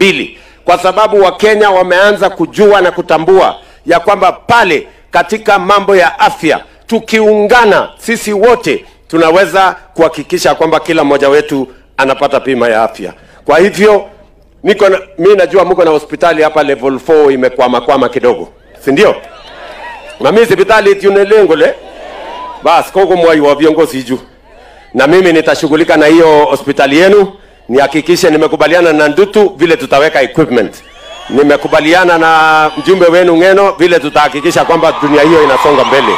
2, kwa sababu Wakenya wameanza kujua na kutambua ya kwamba pale katika mambo ya afya tukiungana sisi wote tunaweza kuhakikisha kwamba kila mmoja wetu anapata bima ya afya. Kwa hivyo mimi najua mko na hospitali hapa level 4 imekwama kidogo, si ndio? Na mimi hospitali tunelengo le basi koko mwai wa viongozi juu, na mimi nitashughulika na hiyo hospitali yenu, nihakikishe nimekubaliana na Ndutu vile tutaweka equipment. Nimekubaliana na mjumbe wenu Ngeno vile tutahakikisha kwamba dunia hiyo inasonga mbele.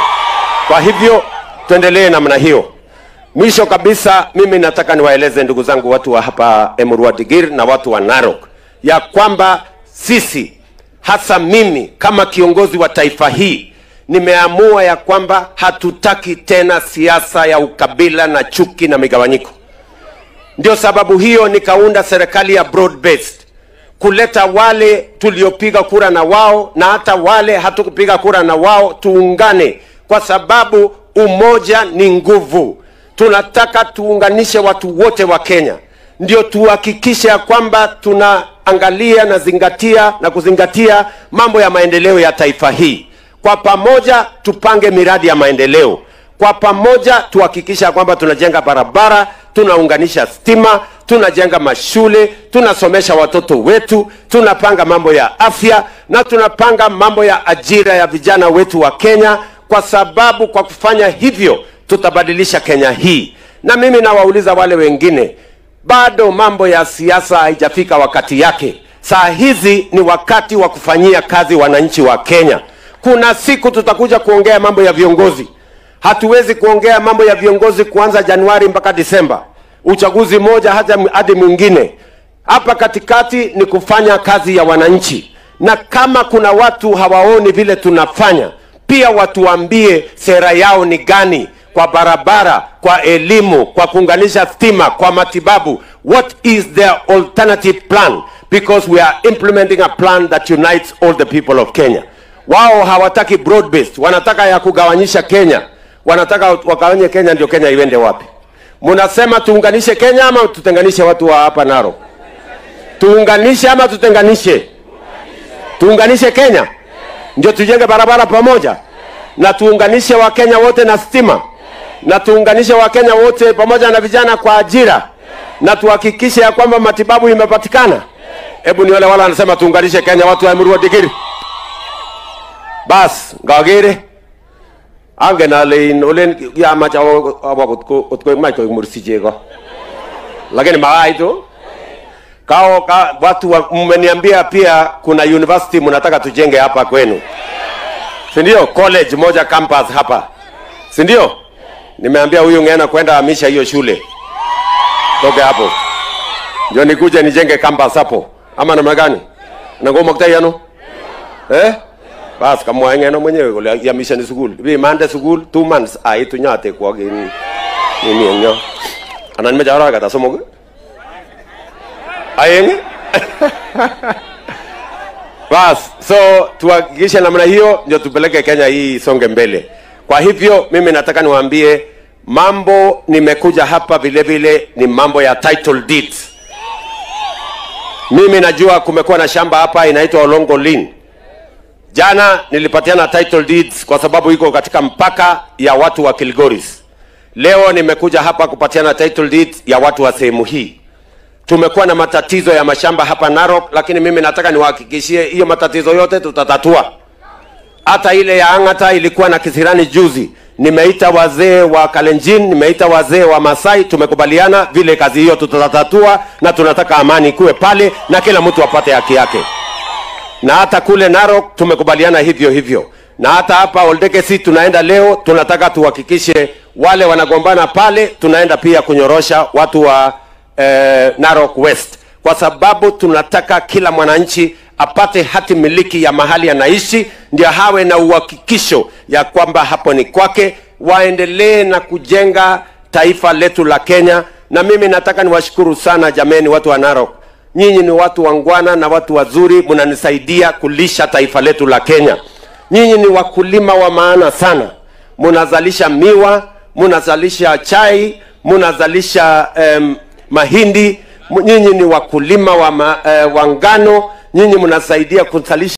Kwa hivyo tuendelee namna hiyo. Mwisho kabisa, mimi nataka niwaeleze ndugu zangu watu wa hapa Emurua Dikirr na watu wa Narok ya kwamba sisi, hasa mimi kama kiongozi wa taifa hii, nimeamua ya kwamba hatutaki tena siasa ya ukabila na chuki na migawanyiko. Ndio sababu hiyo nikaunda serikali ya broad based, kuleta wale tuliopiga kura na wao na hata wale hatukupiga kura na wao tuungane, kwa sababu umoja ni nguvu. Tunataka tuunganishe watu wote wa Kenya, ndio tuhakikishe ya kwamba tunaangalia na kuzingatia mambo ya maendeleo ya taifa hii. Kwa pamoja tupange miradi ya maendeleo. Kwa pamoja tuhakikisha kwamba tunajenga barabara, tunaunganisha stima, tunajenga mashule, tunasomesha watoto wetu, tunapanga mambo ya afya na tunapanga mambo ya ajira ya vijana wetu wa Kenya, kwa sababu kwa kufanya hivyo tutabadilisha Kenya hii. Na mimi nawauliza wale wengine, bado mambo ya siasa haijafika wakati yake. Saa hizi ni wakati wa kufanyia kazi wananchi wa Kenya. Kuna siku tutakuja kuongea mambo ya viongozi. Hatuwezi kuongea mambo ya viongozi kuanza Januari mpaka Disemba, uchaguzi moja hadi mwingine. Hapa katikati ni kufanya kazi ya wananchi. Na kama kuna watu hawaoni vile tunafanya, pia watuambie sera yao ni gani kwa barabara, kwa elimu, kwa kuunganisha stima, kwa matibabu. What is their alternative plan? Because we are implementing a plan that unites all the people of Kenya. Wao hawataki broad based, wanataka ya kugawanyisha Kenya. Wanataka wakawanye Kenya, ndio Kenya iende wapi? Munasema tuunganishe Kenya ama tutenganishe watu wa hapa Narok? Tuunganishe ama tutenganishe? Tuunganishe Kenya, ndio tujenge barabara pamoja, na tuunganishe wa Kenya wote na stima, na tuunganishe wa Kenya wote pamoja na vijana kwa ajira, na tuhakikishe ya kwamba matibabu imepatikana. Hebu ni wale wanasema tuunganishe Kenya, watu wa Emurua Dikirr. Bas ngagere angena lein olen ya macha otko mai ko mursijego, lakini maaito kao watu mmeniambia pia kuna university mnataka tujenge hapa kwenu, si ndio? College moja campus hapa, si ndio? Nimeambia huyu Ngena kwenda hamisha hiyo shule toke hapo, ndio nikuje nijenge campus hapo, ama namna gani? Na ngoma kutayano bas kama Ngena mwenyewe kule ya mission school bi mande school 2 months aitu nyate kwa gini nini nyo anan mejara kata somo ayenge bas. So tuhakikishe namna hiyo ndio tupeleke Kenya hii songe mbele. Kwa hivyo mimi nataka niwaambie mambo nimekuja hapa vile ni mambo ya title deeds. Mimi najua kumekuwa na shamba hapa inaitwa Olongolin. Jana nilipatiana title deeds kwa sababu iko katika mpaka ya watu wa Kilgoris. Leo nimekuja hapa kupatiana title deeds ya watu wa sehemu hii. Tumekuwa na matatizo ya mashamba hapa Narok, lakini mimi nataka niwahakikishie hiyo matatizo yote tutatatua. Hata ile ya Angata ilikuwa na kisirani juzi. Nimeita wazee wa Kalenjin, nimeita wazee wa Masai, tumekubaliana vile kazi hiyo tutatatua, na tunataka amani kuwe pale na kila mtu apate haki yake. Na hata kule Narok tumekubaliana hivyo. Na hata hapa Oldekesi tunaenda leo, tunataka tuhakikishe wale wanagombana pale, tunaenda pia kunyorosha watu wa Narok West, kwa sababu tunataka kila mwananchi apate hati miliki ya mahali anaishi, ndio hawe na uhakikisho ya kwamba hapo ni kwake. Waendelee na kujenga taifa letu la Kenya. Na mimi nataka niwashukuru sana jameni watu wa Narok. Nyinyi ni watu wangwana na watu wazuri, mnanisaidia kulisha taifa letu la Kenya. Nyinyi ni wakulima wa maana sana. Mnazalisha miwa, mnazalisha chai, mnazalisha mahindi, nyinyi ni wakulima wa ngano, nyinyi mnasaidia kuzalisha